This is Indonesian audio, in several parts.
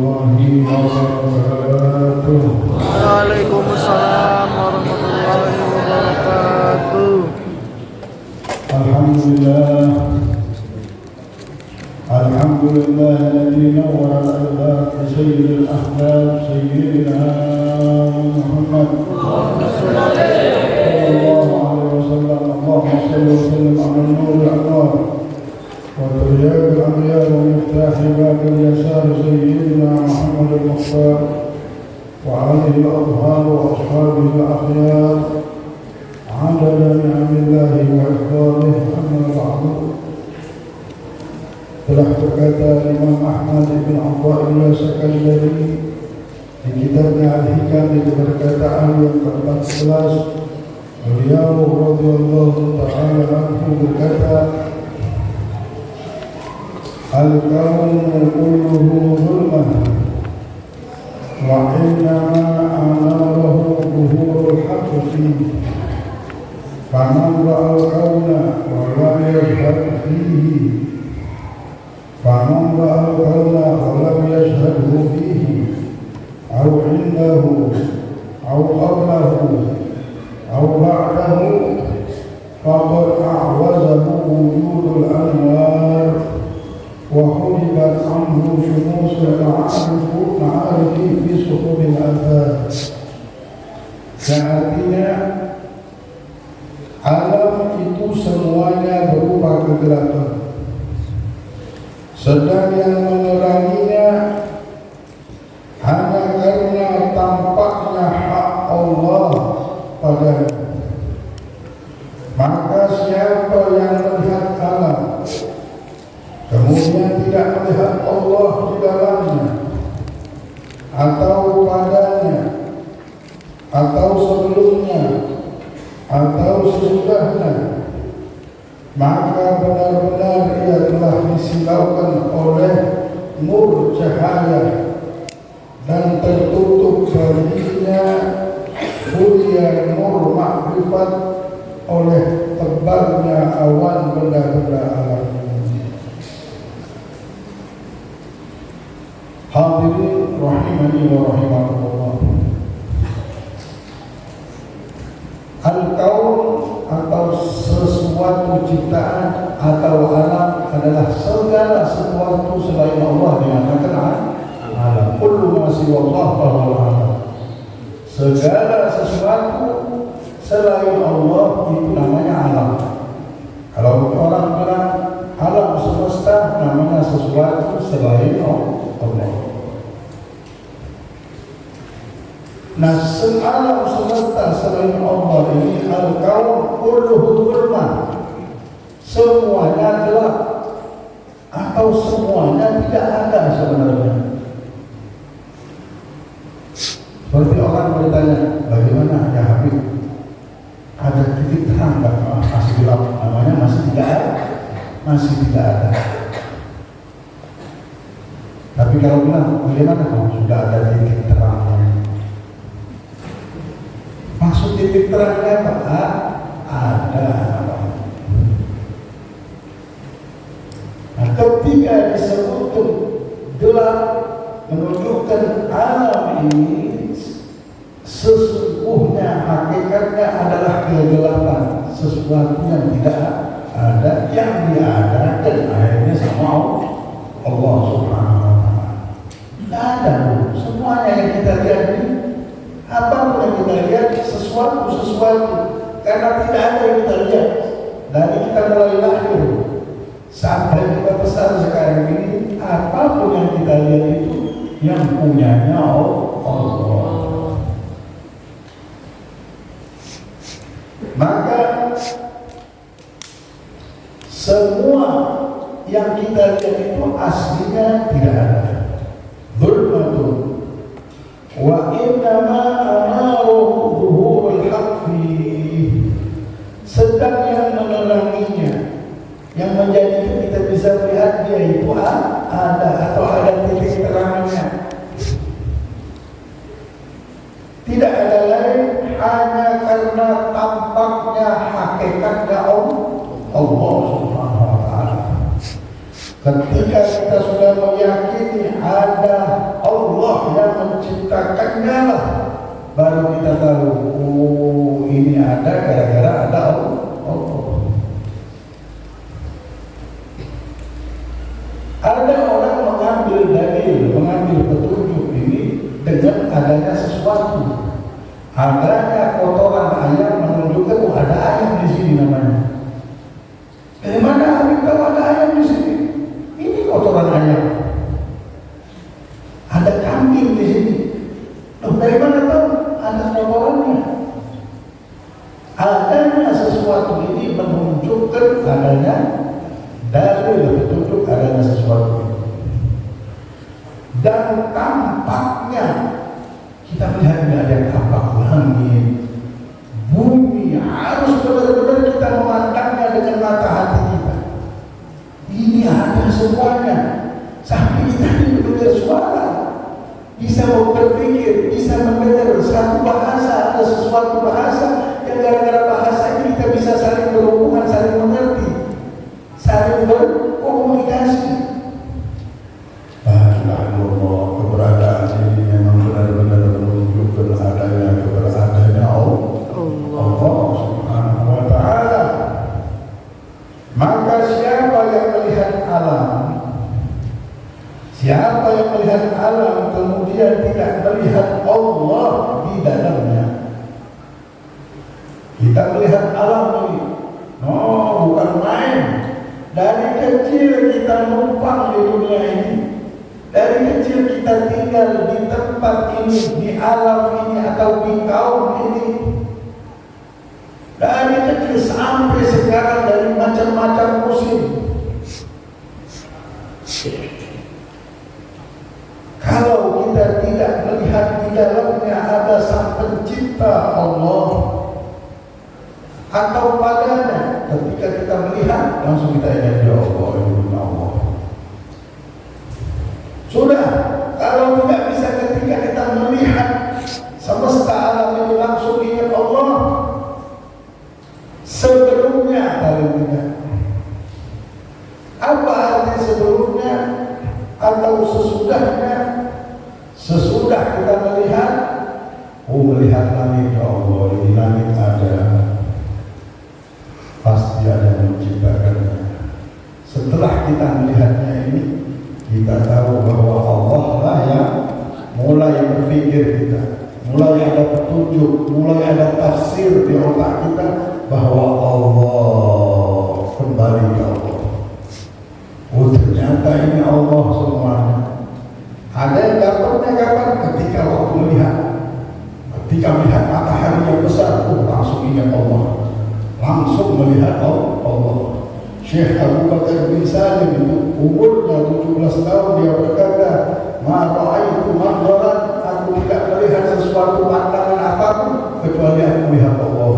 warahmatullahi wabarakatuh. Waalaikumsalam warahmatullahi wabarakatuh. Alhamdulillah alladzi nawwara al-albab bi sayyidil ahbab sayyidina Muhammad sallallahu alaihi wasallam. Allahumma shalli wa sallim ala nur al-anwar wa tayyib al-anbiya wa miftah bab al-yasar sayyidina Muhammad al-Mukhtar wa alihi al-adhhar wa ashabihi al-akhyar adada ni'amillahi wa ihfadhihi amma ba'du. Telah berkata Imam Ahmad bin Abdullah Sakandari di kitabnya Al-Hikam di perkataan yang ke-14, beliau radhiyallahu ta'ala anhu berkata, al-kaunu kulluhu zulmah wa innama analahu zuhurul haqqi fihi faman ra'al kauna wa lam yashhad fihi فمن رأى الكون ولم يشهده فيه أو عنده أو قبله أو بعده فقد أعوزه وجود الأنوار وحجبت عنه شموس المعارف في سقوط الآثار. Artinya alam itu semuanya berupa kegelapan, sedang yang meneranginya hanya karena tampaknya hak Allah padanya. Maka siapa yang melihat alam kemudian tidak melihat Allah di dalamnya atau padanya atau sebelumnya atau sesudahnya, maka benar-benar ia telah disilaukan oleh nur cahaya dan tertutup baginya hulia nur makrifat oleh tebalnya awan benda-benda alam ini. Hadirin rahimani wa rahimakumullah. Al-kaun atau sesuatu ciptaan atau alam adalah segala sesuatu selain Allah dinamakan alam. Kullu ma siwallah fahuwa alam. Segala sesuatu selain Allah itu namanya alam. Kalau orang bilang alam semesta, namanya sesuatu selain Allah. Nah, alam semesta selain Allah ini al-kaun kulluhu zulman, semuanya gelap atau semuanya tidak ada sebenarnya. Seperti orang bertanya, bagaimana ya Habib, ada titik terang nggak? Masih gelap, namanya masih tidak ada, masih tidak ada. Tapi kalau bilang bagaimana kalau sudah ada titik terang? Maksud titik terangnya apa? Ada. Nah, ketika disebut gelap menunjukkan alam ini sesungguhnya hakikatnya adalah kegelapan, sesuatu yang tidak ada, yang diadakan akhirnya sama Allah Subhanahu wa Ta'ala. Tidak ada, semuanya yang kita lihat ini, apapun yang kita lihat sesuatu karena tidak ada yang kita lihat dari kita mulai lahir sampai kita besar sekarang ini, apapun yang kita lihat itu yang punyanya Allah. Maka semua yang kita lihat itu aslinya tidak ada. Zulmatun wa innama anaru zuhurul haqqi, sedang yang meneranginya, yang menjadikan kita bisa melihat dia itu ada atau ada titik terangnya. Tidak ada lain hanya karena tampaknya hakikatnya Allah Subhanahu wa Ta'ala. Ketika kita sudah meyakini ada Allah yang menciptakannya lah, baru kita tahu, oh ini ada gara-gara ada Allah. Ada orang mengambil dalil, mengambil petunjuk ini dengan adanya sesuatu. Adanya kotoran ayam menunjukkan ada ayam di sini namanya. Dari mana Habib tahu ada ayam di sini? Ini kotoran ayam. Ada kambing di sini. Loh, dari mana tahu? Ada kotorannya. Adanya sesuatu ini menunjukkan adanya dalil, petunjuk adanya sesuatu. Dan tampaknya kita melihat ini ada yang tampak langit, bumi, harus benar-benar kita memandangnya dengan mata hati kita. Ini ada semuanya. Sampai kita ini mendengar suara, bisa berpikir, bisa mendengar satu bahasa, ada sesuatu bahasa yang gara-gara bahasa ini kita bisa saling berhubungan, saling mengerti, saling berkomunikasi. Allah, keberadaan ini memang benar-benar menunjukkan adanya keberadaannya Allah Subhanahu wa Ta'ala. Maka siapa yang melihat alam, siapa yang melihat alam kemudian tidak melihat Allah di dalamnya. Kita melihat alam ini, bukan main. Dari kecil kita numpang di dunia ini. Dari kecil kita tinggal di tempat ini, di alam ini atau di kaum ini. Dari kecil sampai sekarang dari macam-macam musim. Kalau kita tidak melihat di dalamnya ada sang pencipta Allah atau padanya, ketika kita melihat langsung kita ingat ya Allah, ya Allah. Sudah, kalau tidak bisa ketika kita melihat semesta alam ini langsung ingat Allah. Sebelumnya paling tidak. Apa arti sebelumnya atau sesudahnya? Sesudah kita melihat, melihat langit ya Allah, di langit ada, pasti ada yang menciptakannya. Setelah kita melihatnya ini, kita tahu bahwa Allah lah yang mulai berpikir kita, mulai ada petunjuk, mulai ada tafsir di otak kita bahwa Allah kembali ke Allah. Oh ternyata ini Allah semuanya. Ada yang dapatnya kapan? Ketika waktu melihat, ketika melihat matahari yang besar, langsung ingat Allah, langsung melihat Allah. Syekh Abu Bakar bin Salim itu umurnya 17 tahun, dia berkata, "Ma ra'aitu manzaran, aku tidak melihat sesuatu pandangan apapun kecuali aku melihat Allah."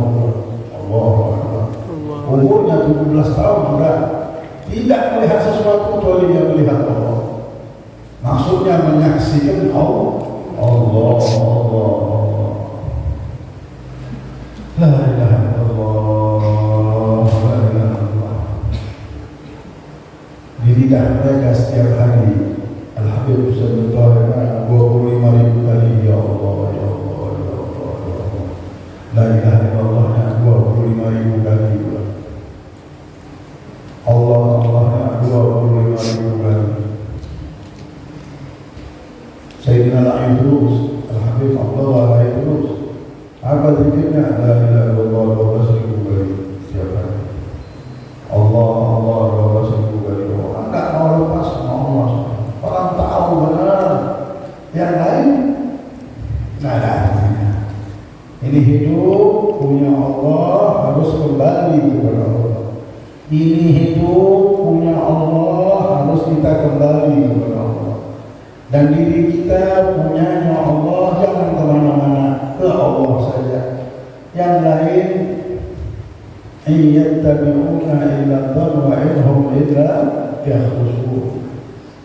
Umurnya 17 tahun sudah tidak melihat sesuatu kecuali dia melihat Allah. Maksudnya menyaksikan Allah. La ilaha illallah. Di lidah mereka setiap hari Al-Habib sallallahu alaihi wasallam 25.000 kali ya Allah, ya Allah, ya Allah, ya Allah. La ilaha illallah 25.000 kali. Allah 25.000 kali. Sayyidina Al-Idrus, Al-Habib Abdullah Al-Idrus, apa zikirnya? La ilaha illallah 12.000 kali setiap hari. Allah 12.000 kali. Orang tak mau lepas Allah. Orang tahu benar. Yang lain tidak ada artinya. Ini hidup punya Allah, harus kembali kepada Allah. Ini hidup punya Allah, harus kita kembali kepada Allah. Dan diri kita punyanya Allah, jangan kemana-mana, ke Allah saja. Yang lain, iyattabi'una illa dhanna wa inhum illa yakhrusun.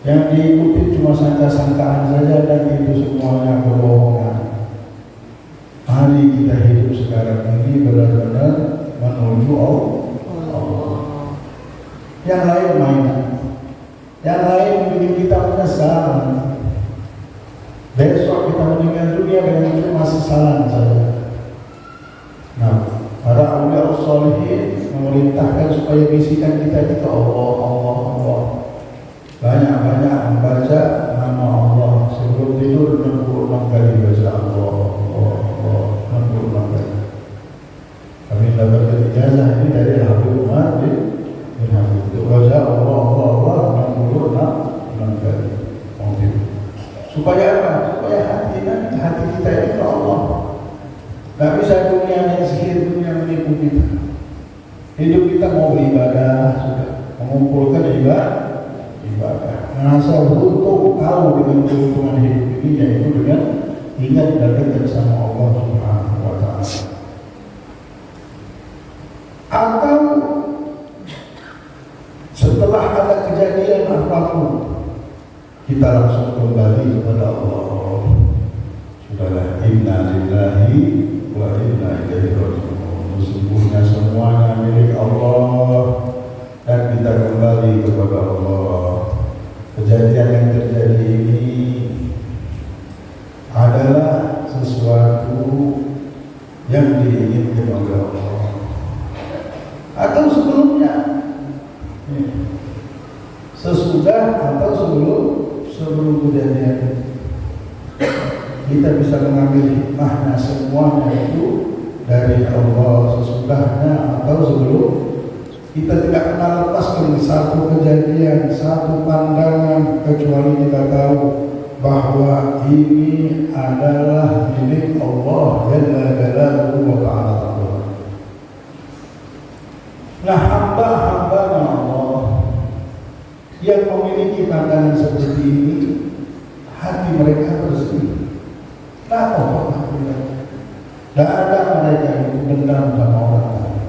Yang diikuti cuma sangka-sangkaan saja, dan itu semuanya kebohongan. Mari kita hidup sekarang ini benar-benar menuju Allah. Yang lain mainan. Yang lain bikin kita menyesal. Besok kita meninggal dunia dengan cuma sesalan saja. Nah, para awliya sholihin memerintahkan supaya bisikan kita itu Allah, Allah, Allah. Banyak-banyak membaca nama Allah. Sebelum tidur 66 kali baca Allah, Allah, Allah, 66 kali. Kami dapat ijazah ini dari Habib Umar bin Habib. Baca Allah, Allah, Allah 66 kali. Supaya apa? Supaya hati kita ini ke Allah. Tidak bisa dunia yang sihir, dunia menipu kita. Hidup kita mau beribadah, sudah mengumpulkan ibadah. Ngerasa beruntung tahu dengan keuntungan hidup ini, yaitu dengan ingat dan dekat sama Allah Subhanahu wa Ta'ala. Atau setelah ada kejadian apapun, kita langsung kembali kepada Allah. Sudahlah, inna lillahi wa inna ilaihi raji'un. Sesungguhnya semuanya milik Allah dan kita kembali kepada Allah. Kejadian yang terjadi ini adalah sesuatu yang diinginkan oleh Allah. Atau sebelumnya, sesudah atau sebelum kejadian, kita bisa mengambil hikmahnya semuanya itu dari Allah. Sesudahnya atau sebelum, kita tidak pernah lepas dari satu kejadian, satu pandangan, kecuali kita tahu bahwa ini adalah milik Allah Jalla Jalaluhu wa Ta'ala. Nah, hamba-hambanya Allah yang memiliki pandangan seperti ini, hati mereka bersih. Tak apa-apa. Tidak ada mereka yang dendam sama orang lain.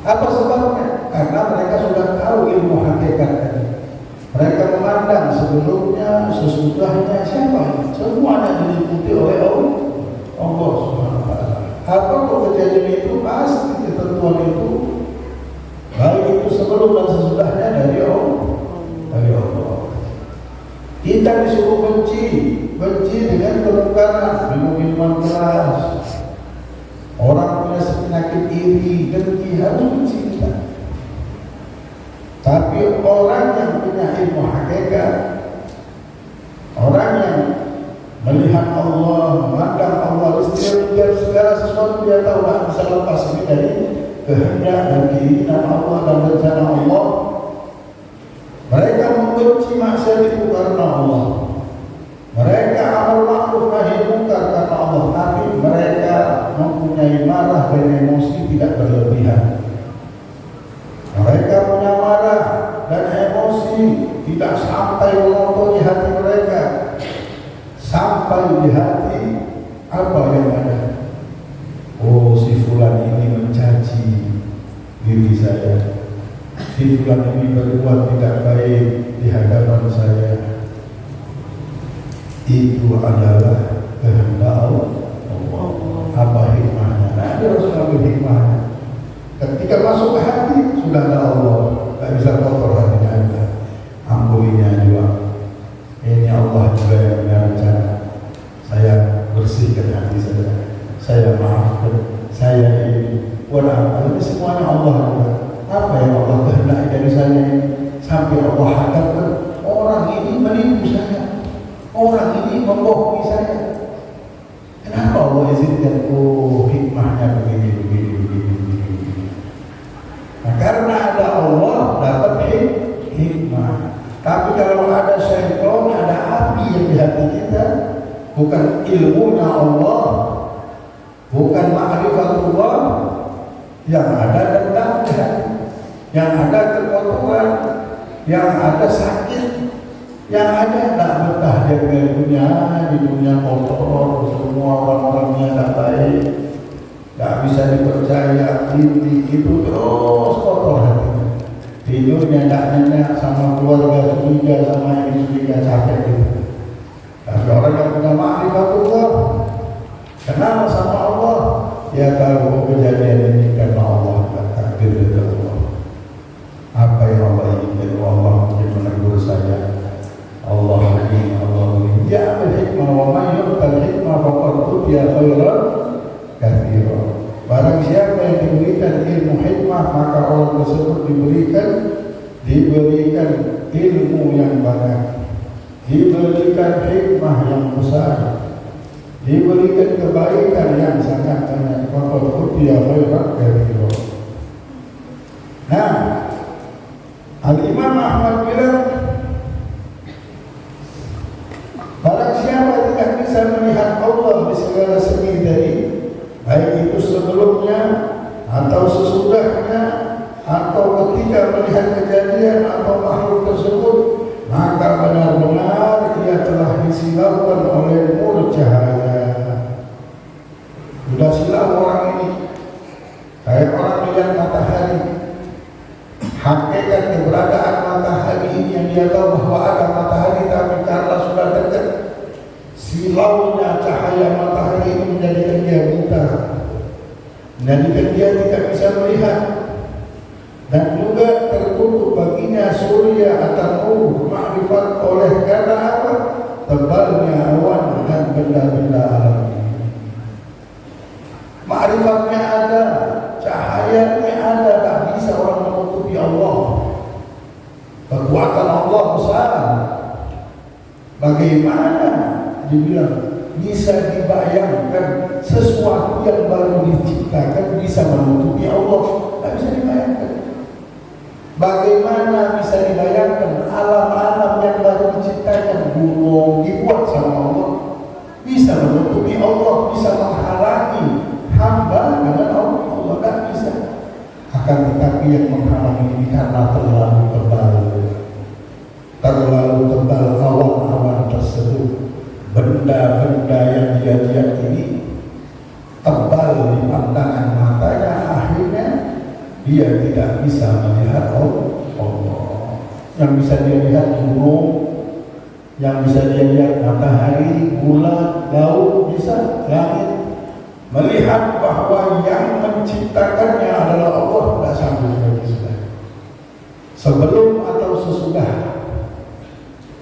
Apa sebabnya? Karena mereka sudah tahu ilmu hakikatnya. Mereka memandang sebelumnya, sesudahnya, siapa ini? Semuanya diliputi oleh Allah Subhanahu wa Ta'ala. Apa kejadian itu pasti ketentuan itu, baik itu sebelum dan sesudahnya dari Allah. Kita disuruh benci dengan kemungkaran, minum minuman keras. Orang punya penyakit iri, dengki, harus benci kita. Tapi orang yang punya ilmu hakikat, orang yang melihat Allah, memandang Allah, istilah segala sesuatu dia tahu, tak bisa lepas ini dari kehendak dan keinginan Allah dan rencana Allah. Mereka membenci maksiat itu karena Allah. Mereka amal ma'ruf nahi munkar karena Allah, tapi mereka mempunyai marah dan emosi tidak berlebihan. Mereka punya marah dan emosi tidak sampai mengotori hati mereka, sampai di hati apa yang ada. Oh, si fulan ini mencaci diri saya, si fulan ini berbuat tidak baik di hadapan saya. Itu adalah kehendak Allah. Apa hikmahnya? Nah, dia harus mengambil hikmahnya. Ketika masuk ke hati, sudah ada Allah. Tak bisa kotor hatinya Anda. Ampuninya juga. Ini Allah juga yang punya rencana. Saya bersihkan hati saya. Saya maafkan. Saya ini. Walau ini semuanya Allah juga. Apa yang Allah kehendaki dari saya ini? Sampai Allah hadapkan orang ini menipu saya. Orang ini membohongi saya. Kenapa Allah izinkan? Oh, hikmahnya begini. Nah, karena ada Allah dapat hikmah. Tapi kalau ada syaitan, ada api yang di hati kita, bukan ilmunya Allah, bukan ma'rifatullah, yang ada dendamnya, yang ada kekotoran, yang ada sakit, yang ada tak betah di dunia kotor, semua orang-orangnya tak baik, tak bisa dipercaya, ini itu terus kotor hatinya. Tidurnya tak nyenyak, sama keluarga curiga, sama ini curiga, capek gitu. Tapi orang yang punya ma'rifatullah, kenal sama Allah, dia tahu kejadian ini karena Allah, takdir dari Allah. Apa yang Allah inginkan, Allah mungkin saja. Allah ini, Allah ini. Ya ambil hikmah, wa man yu'tal hikmah faqad utiya khairan katsira. Barang siapa yang diberikan ilmu hikmah, maka orang tersebut diberikan ilmu yang banyak, diberikan hikmah yang besar, diberikan kebaikan yang sangat banyak. Faqad utiya khairan katsira. Nah, Al-Imam Ahmad bilang, barang siapa tidak bisa melihat Allah di segala segi tadi, baik itu sebelumnya atau sesudahnya atau ketika melihat kejadian atau makhluk tersebut, maka benar-benar ia telah disilaukan oleh nur cahaya. Sudah silau orang ini, kayak orang melihat matahari. Hakikat keberadaan matahari ini yang dia tahu bahwa ada matahari, tapi karena sudah dekat, silaunya cahaya matahari ini menjadikan dia buta, menjadikan dia tidak bisa melihat, dan juga tertutup baginya surya atau nur ma'rifat. Oleh karena apa? Tebalnya awan dan benda-benda alam ini. Ma'rifatnya ada, cahayanya ada, tak bisa orang menutupi Allah. Kekuatan Allah besar. Bagaimana dibilang bisa dibayangkan sesuatu yang baru diciptakan bisa menutupi Allah? Tak bisa dibayangkan. Bagaimana bisa dibayangkan alam-alam yang baru diciptakan, gunung dibuat sama Allah, bisa menutupi Allah, bisa menghalangi hamba dengan Allah? Allah tak bisa. Akan tetapi yang menghalangi ini karena terlalu tebal awan-awan tersebut. Benda-benda yang dia lihat ini tebal di pandangan matanya, akhirnya dia tidak bisa melihat Allah. Yang bisa dia lihat gunung, yang bisa dia lihat matahari, bulan, laut, bisa langit. Melihat bahwa yang menciptakannya adalah Allah, tidak sanggup bagi sudah. Sebelum atau sesudah,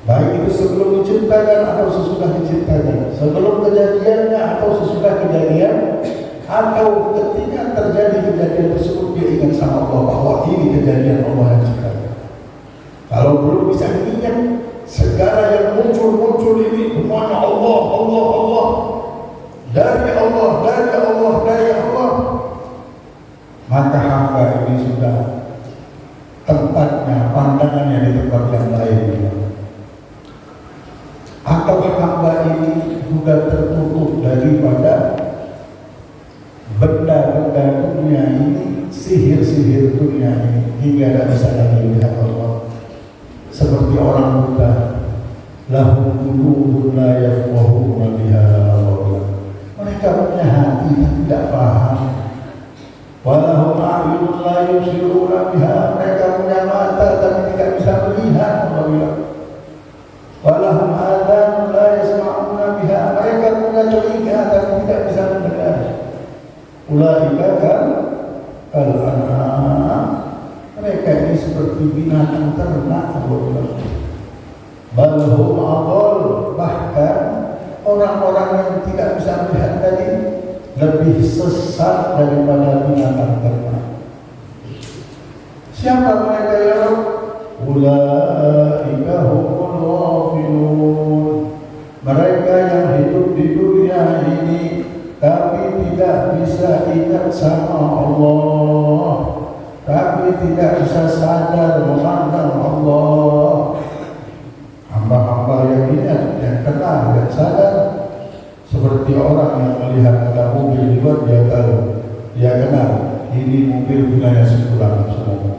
baik itu sebelum diciptakan atau sesudah diciptakan, sebelum kejadiannya atau sesudah kejadian, atau ketika terjadi kejadian tersebut, dia ingat sama Allah bahwa ini kejadian Allah yang ciptakan. Kalau belum bisa ingat, segala yang muncul ini semuanya Allah, Allah, Allah. Dari Allah, dari Allah, dari Allah, maka hamba ini sudah tempatnya, pandangannya di tempat yang lain. Atau hamba ini sudah tertutup daripada benda-benda dunia ini, sihir-sihir dunia ini, hingga tidak bisa lagi melihat Allah. Seperti orang buta, lahum qulubun la yafqahuna biha. Mereka punya hati yang tidak paham. Walahum a'yunun la yubsiruna biha. Mereka punya mata tapi tidak bisa melihat. Walahum adhanun la yasma'una biha. Mereka punya telinga tapi tidak bisa mendengar. Ulaika kal-an'am. Mereka ini seperti binatang ternak. Bal hum adall. Bahkan orang-orang yang tidak bisa melihat tadi lebih sesat daripada binatang ternak. Siapa mereka ya Rabb? Ulaika humul ghafilun. Mereka yang hidup di dunia ini tapi tidak bisa ingat sama Allah, tapi tidak bisa sadar memandang Allah. Hamba-hamba yang ingat, yang kenal, yang sadar, seperti orang yang melihat ada mobil di luar, dia tahu, dia kenal, ini mobil punya sebulan semua.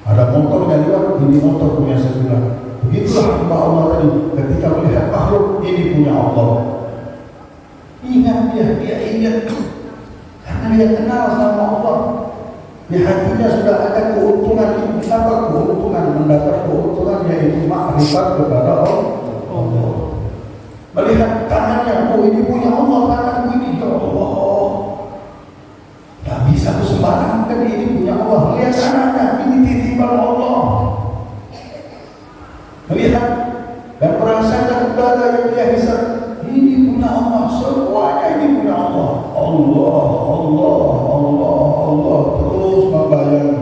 Ada motor yang lewat, ini motor punya sebulan. Begitulah hamba Allah tadi, ketika melihat makhluk, ini punya Allah. Ingat dia ingat, karena dia kenal sama Allah. Di hatinya sudah ada keuntungan ini. Apa keuntungan? Mendapat keuntungan yaitu makrifat kepada Allah. Melihat tangannya, oh ini punya Allah, tanganku ini ya Allah. Tak bisa sembarangan, ini punya Allah. Lihat tangannya, ini titipan Allah. melihat dan merasakan ibadah yang dia hisab. Ini punya Allah, semuanya ini punya Allah. Allah, Allah, Allah, Allah terus membayang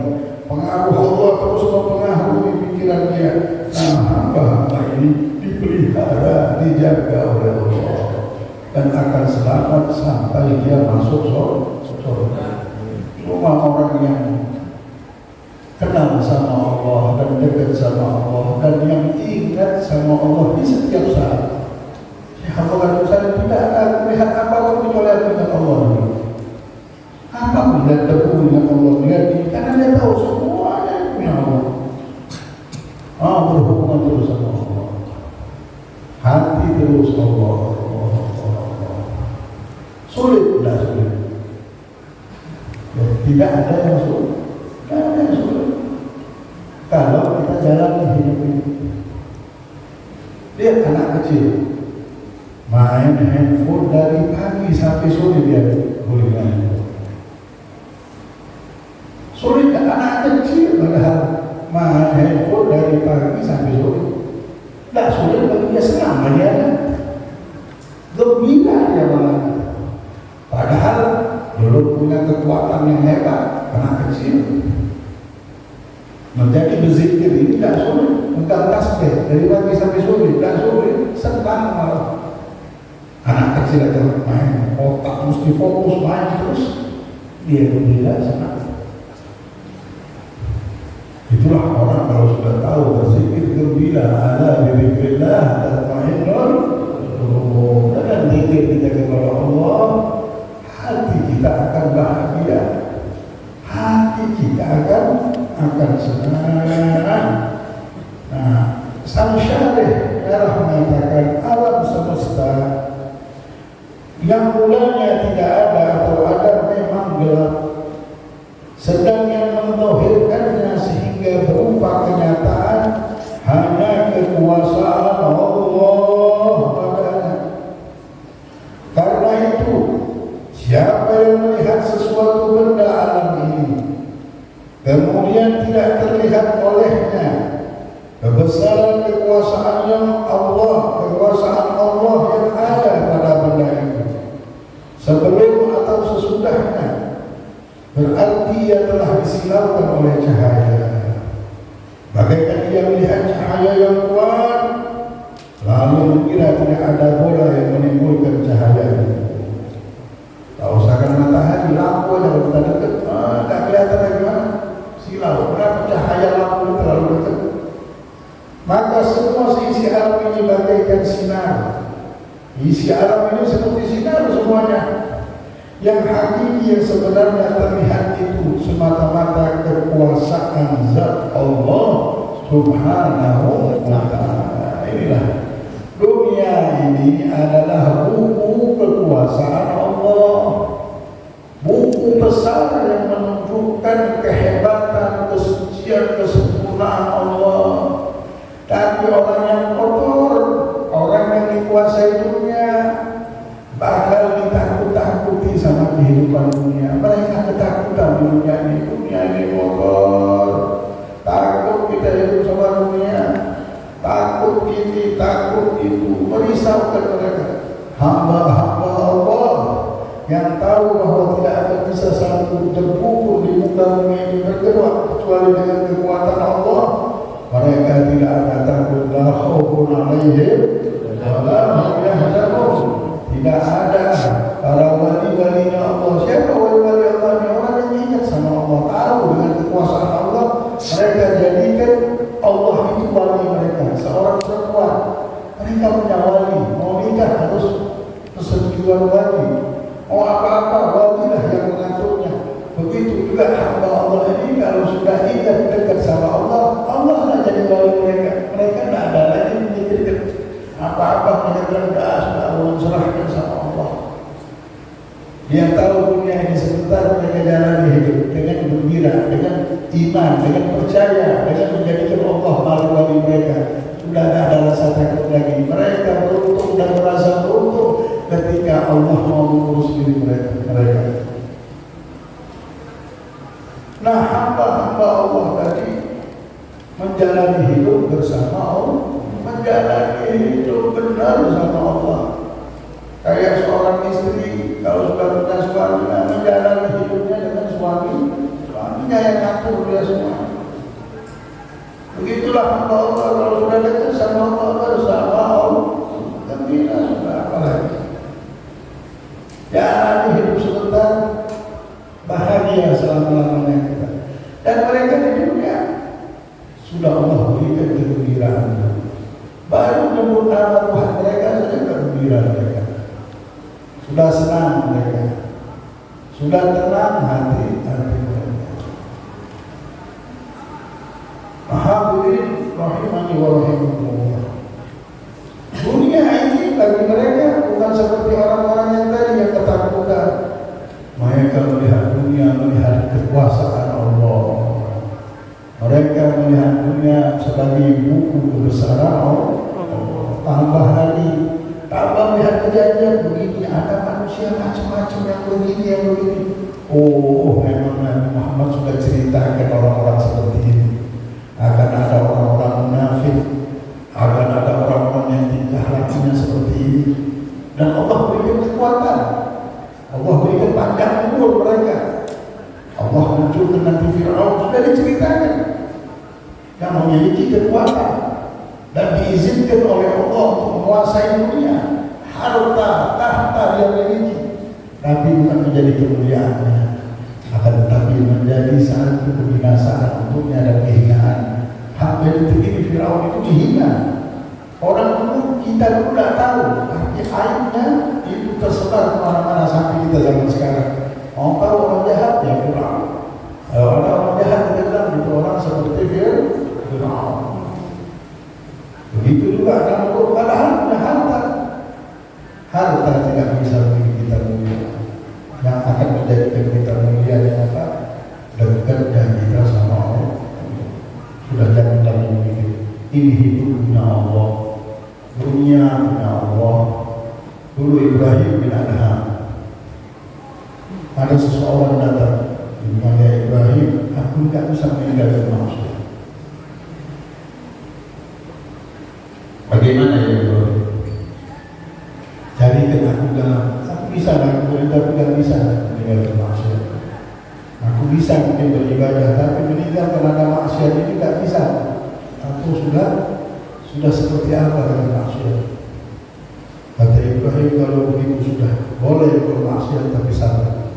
pengaruh Allah terus mempengaruhi pikiran dia. Nah, hamba-hamba ini dipelihara, dijaga oleh Allah dan akan selamat sampai dia masuk surga. Cuma orang yang kenal sama Allah dan dekat sama Allah dan yang ingat sama Allah di setiap saat. Hamba saya tidak akan melihat apapun kecuali aku ingat Allah. Apa melihat debu ingat Allah, melihat ini karena dia tahu semuanya punya Allah. Berhubungan terus sama Allah, hati terus Allah. Sulit, tidak sulit. Tidak ada yang sulit. Tidak ada yang sulit. Kalau kita jalani hidup ini. Lihat anak kecil main handphone dari pagi sampai sore dia boleh main. Sulit tak anak kecil padahal main handphone dari pagi sampai sore. Tak sulit bagi dia, senang bagi dia. Gembira dia malah. Padahal belum punya kekuatan yang hebat, anak kecil. Menjadi berzikir ini tidak sulit. Engkau tasbih dari pagi sampai sore tidak sulit, senang malah. Anak kecil aja main, otak mesti fokus main terus. Dia gembira, senang. Itulah orang kalau sudah tahu berzikir gembira, ala bidzikrillah tatma'innul qulub. Dengan zikir kita kepada Allah, hati kita akan bahagia, hati kita akan senang. Nah, sang syarih mengatakan alam semesta yang mulanya tidak ada atau ada memang gelap, sedang yang mendohirkannya sehingga berupa kenyataan hanya kekuasaan Allah padanya. Karena itu siapa yang melihat sesuatu benda alam ini kemudian tidak terlihat olehnya kebesaran kekuasaan yang Allah, kekuasaan Allah yang ada pada benda itu sebelum atau sesudahnya, berarti ia telah disilaukan oleh cahaya. Bagaikan ia melihat cahaya yang kuat lalu mengira tidak ada bola yang menimbulkan cahaya itu. Tak usahkan matahari, lampu ada kalau kita dekat, tak kelihatan bagaimana silau. Kenapa cahaya lampu terlalu dekat? Maka semua seisi alam ini bagaikan sinar. Isi alam ini seperti sinar semuanya. Yang hakiki yang sebenarnya terlihat itu semata-mata kekuasaan zat Allah Subhanahu wa ta'ala. Inilah dunia ini adalah buku kekuasaan Allah, buku besar yang menunjukkan kehebatan, kesucian, kesempurnaan Allah. Tapi orang yang kotor, orang yang dikuasai dunia bakal ditakut-takuti sama kehidupan dunia. Mereka ketakutan di dunia ini. Dunia ini kotor, takut kita hidup sama dunia, takut ini, takut itu, merisaukan mereka. Hamba-hamba Allah yang tahu bahwa tidak akan bisa satu debu pun di muka bumi ini bergerak kecuali dengan kekuatan Allah. Mereka tidak akan takut, la khaufun 'alaihim wa la hum yahzanun. Tidak ada para wali-walinya Allah. Siapa wali-wali Allah? Orang yang ingat sama Allah, tahu dengan kekuasaan Allah, mereka jadikan Allah itu wali mereka. Seorang perempuan, mereka punya wali, mau nikah harus persetujuan wali. Mau apa-apa wali lah yang mengaturnya. Begitu juga hamba Allah ini kalau sudah ingat dekat sama Allah, Allah lah jadi wali mereka. Mereka tidak ada lagi memikirkan apa-apa, mereka sudah Allah serahkan sama Allah. Dia tahu dunia ini sebentar, mereka jalani hidup dengan gembira, dengan iman, dengan percaya, dengan menjadikan Allah wali mereka. Sudah tidak ada rasa takut lagi. Mereka beruntung dan merasa beruntung ketika Allah mau mengurus diri mereka. Nah, hamba-hamba Allah tadi menjalani hidup bersama Allah. menjalani hidup benar sama Allah. Kayak seorang istri kalau sudah punya suami, menjalani hidupnya dengan suaminya yang ngatur dia semua. Begitulah Allah kalau sudah dekat sama Allah bersama Allah, gembira sudah apa lagi. Jalani hidup sebentar, bahagia selama-lamanya kita. Dan mereka di dunia sudah Allah berikan kegembiraan. Baru menyebut nama Tuhan mereka saja gembira mereka. Sudah senang mereka, sudah tenang hati mereka. Hadirin rahimani wa rahimakumullah. Dunia ini bagi mereka bukan seperti orang-orang yang tadi yang ketakutan. Mereka melihat dunia, melihat kekuasaan Allah. Mereka melihat dunia sebagai buku kebesaran Allah. Tambah lagi, tambah melihat kejadian begini, ada manusia macam-macam yang begini. Oh, memang Nabi Muhammad sudah ceritakan orang-orang seperti ini. Akan ada orang-orang munafik, akan ada orang-orang yang tingkah lakunya seperti ini. Dan Allah berikan kekuatan, Allah berikan panjang umur mereka. Allah munculkan nanti Fir'aun, sudah diceritakan, yang memiliki kekuatan dan diizinkan oleh Allah untuk menguasai dunia, harta, tahta dia miliki, tapi bukan menjadi kemuliaannya, akan tetapi menjadi satu kebinasaan untuknya dan kehinaan. Hampir ini Fir'aun itu dihina. Orang dulu kita dulu tidak tahu, tapi aibnya itu tersebar kemana-mana sampai kita zaman sekarang. Mau tahu orang jahat ya Fir'aun. Kalau ada orang jahat kita bilang itu orang seperti Fir'aun. Begitu juga dalam Quran, padahal punya harta tidak bisa membuat kita mulia. Yang akan menjadikan kita mulia dan apa? Dekat dan kita sama Allah. Sudah jangan lagi memikir ini hidup punya Allah, dunia punya Allah. Dulu Ibrahim bin Adham, ada seseorang datang, dimana Ibrahim, aku tidak bisa meninggalkan manusia. Bagaimana ya Ibrahim? Carikan aku dalam, aku bisa tapi tidak bisa meninggalkan manusia. Aku bisa mungkin beribadah, tapi meninggalkan ada maksiat ini tidak bisa. Aku sudah seperti apa dengan maksiat? Kata Ibrahim, kalau begitu sudah boleh bermaksiat tapi sabar.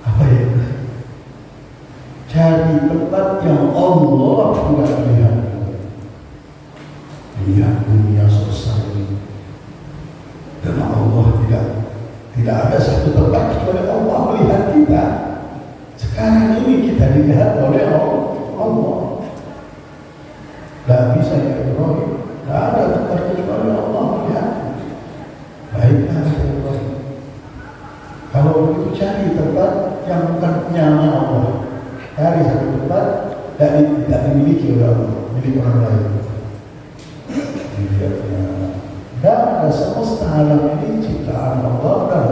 Apa ya? Cari tempat yang Allah tidak lihat. Lihat dunia selesai ini. Dan Allah tidak ada satu tempat kecuali Allah melihat kita. Sekarang ini kita dilihat oleh Allah. Tidak bisa ya Ibrahim, tidak ada tempat kecuali Allah melihat. Baiklah ya Ibrahim, kalau begitu cari tempat yang bukan punya Allah. Cari satu tempat dan tidak dimiliki oleh Allah, milik orang lain. Dilihatnya, dan ada semesta alam ini ciptaan Allah dan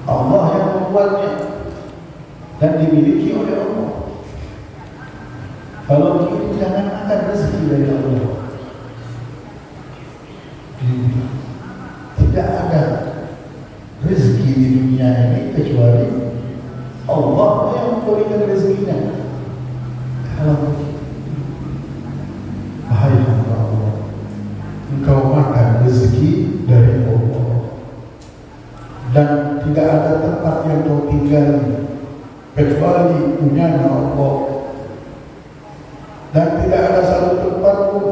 Allah yang membuatnya dan dimiliki oleh Allah. Kalau begitu jangan angkat rezeki dari Allah. Tidak ada rezeki di dunia ini kecuali Allah yang memberikan rezekinya. Kalau bahaya Allah, engkau makan rezeki dari Allah dan tidak ada tempat yang kau tinggal kecuali punya Allah, dan tidak ada satu tempat pun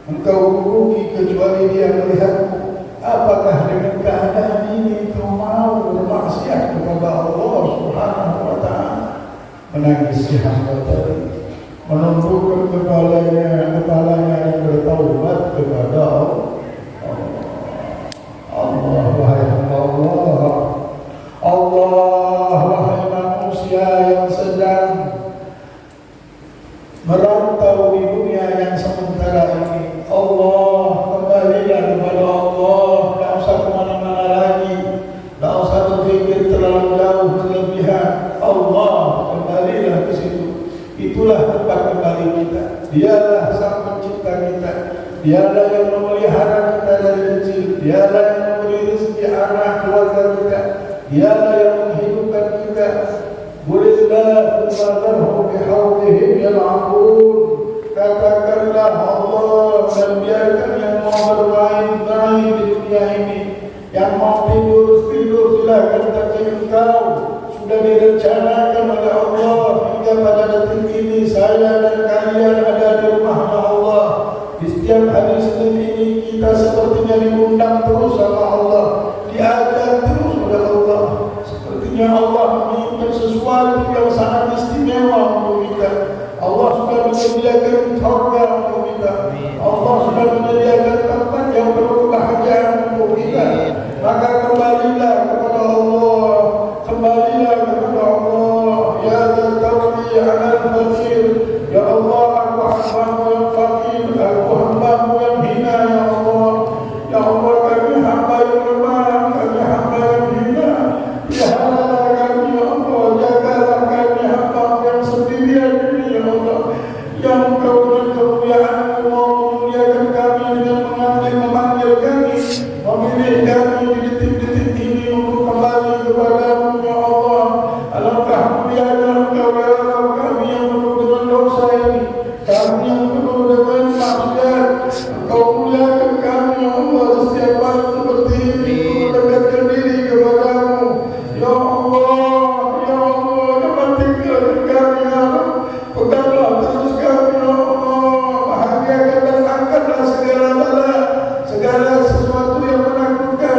engkau duduki kecuali Dia melihatmu. Apakah dengan keadaan ini kau mau bermaksiat kepada Allah Subhanahu wa Ta'ala? Menangis si hamba tadi, menundukkan kepalanya dan bertaubat kepada Allah. Wahai Allah, wahai manusia yang sedang merantau di dunia yang sementara ini, Allah, kembalilah kepada Allah. Tidak usah kemana-mana lagi, tidak usah berpikir terlalu jauh berlebihan. Allah, kembalilah ke situ. Itulah tempat kembali kita. Dialah sang pencipta Dialah yang memelihara kita dari kecil. Dialah yang memberi rezeki anak keluarga kita. Dialah yang menghidupkan kita. Qulillah fadarhum bihawdihim yal'abun. Katakanlah Allah, dan biarkan yang mau bermain-main di dunia ini, yang mau tidur silakan, tapi engkau sudah direncanakan oleh Allah hingga pada detik ini saya dan kalian ada di rumah Allah. Di setiap hari Senin ini kita sepertinya diundang terus sama Allah, diajar terus oleh Allah. Sepertinya Allah menginginkan sesuatu yang sangat istimewa untuk kita. Allah sudah menyediakan surga untuk kita. Allah sudah menyediakan tempat yang penuh kebahagiaan untuk kita. Maka kembalilah kepada Allah, kembalilah kepada Allah. Ya Dzal-Jalali al-Fakir, ya Allah, aku hamba-Mu yang fakir, aku hamba-Mu yang hina, ya Allah. Ya Allah, kami hamba yang lemah, kami hamba yang hina. Peliharalah kami, ya Allah, jagalah kami hamba-Mu yang sendirian ini, ya Allah. Yang Engkau dan kemuliaan-Mu mau memuliakan kami dengan memanggil kami, memilih kami di detik-detik ini untuk kembali kepada-Mu, ya Allah. Alangkah mulianya Engkau, ya Allah, kami yang penuh dengan dosa ini, kami yang penuh dengan maksiat. Engkau muliakan kami, ya Allah, setiap hari seperti ini untuk mendekatkan diri kepada-Mu, ya Allah. Ya Allah, jangan tinggalkan kami, ya Allah. Peganglah terus kami, ya Allah. Bahagiakan dan angkatlah segala bala, segala sesuatu yang menakutkan,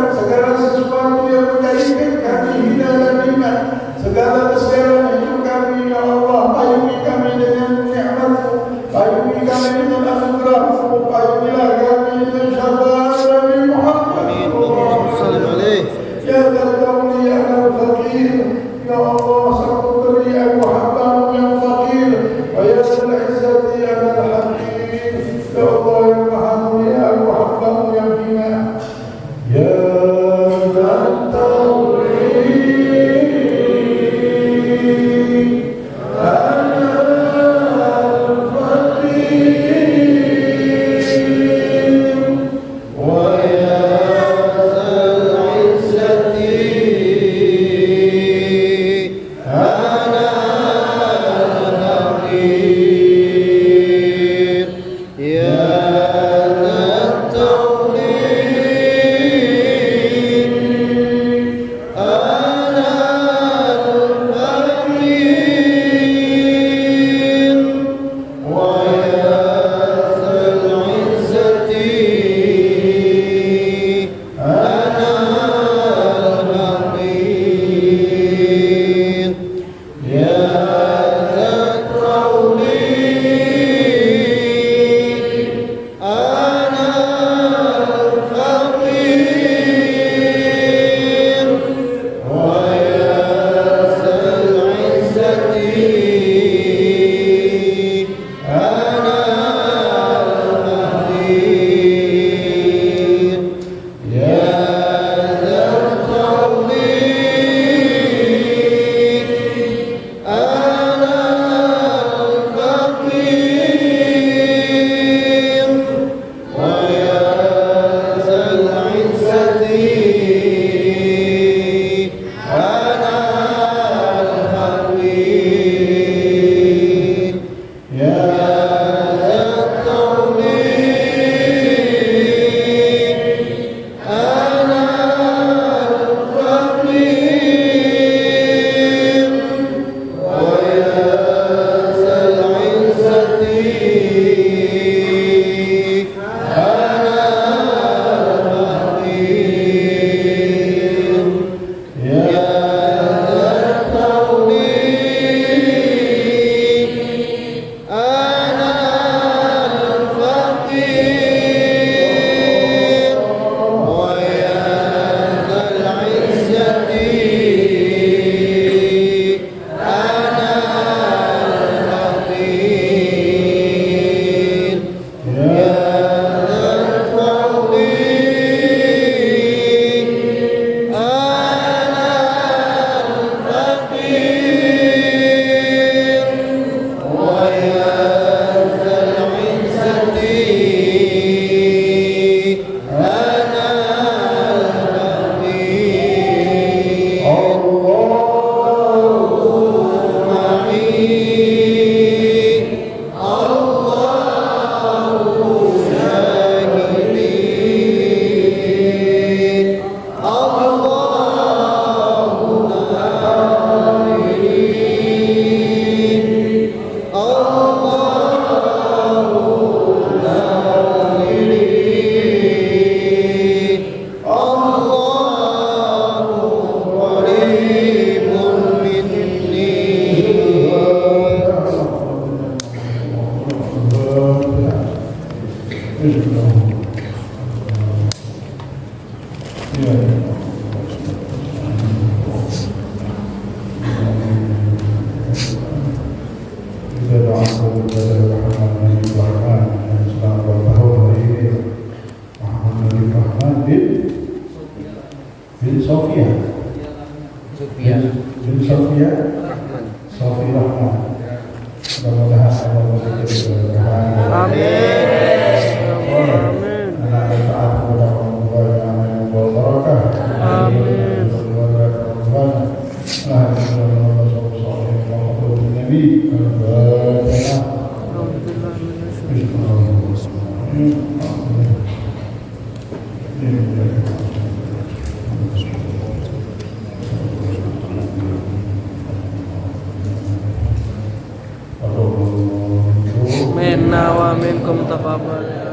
Kita doakan kepada Rahman Nabi Rahman yang sedang bertahun hari ini, Muhammad Nabi Rahman bin Sofia bin Sofia Sofi Rahman. Mudah-mudahan Allah memberi keberkahan. Amin. Anak yang taat kepada orang tua yang membawa barakah. Amin. Minna wa minkum taqabbal.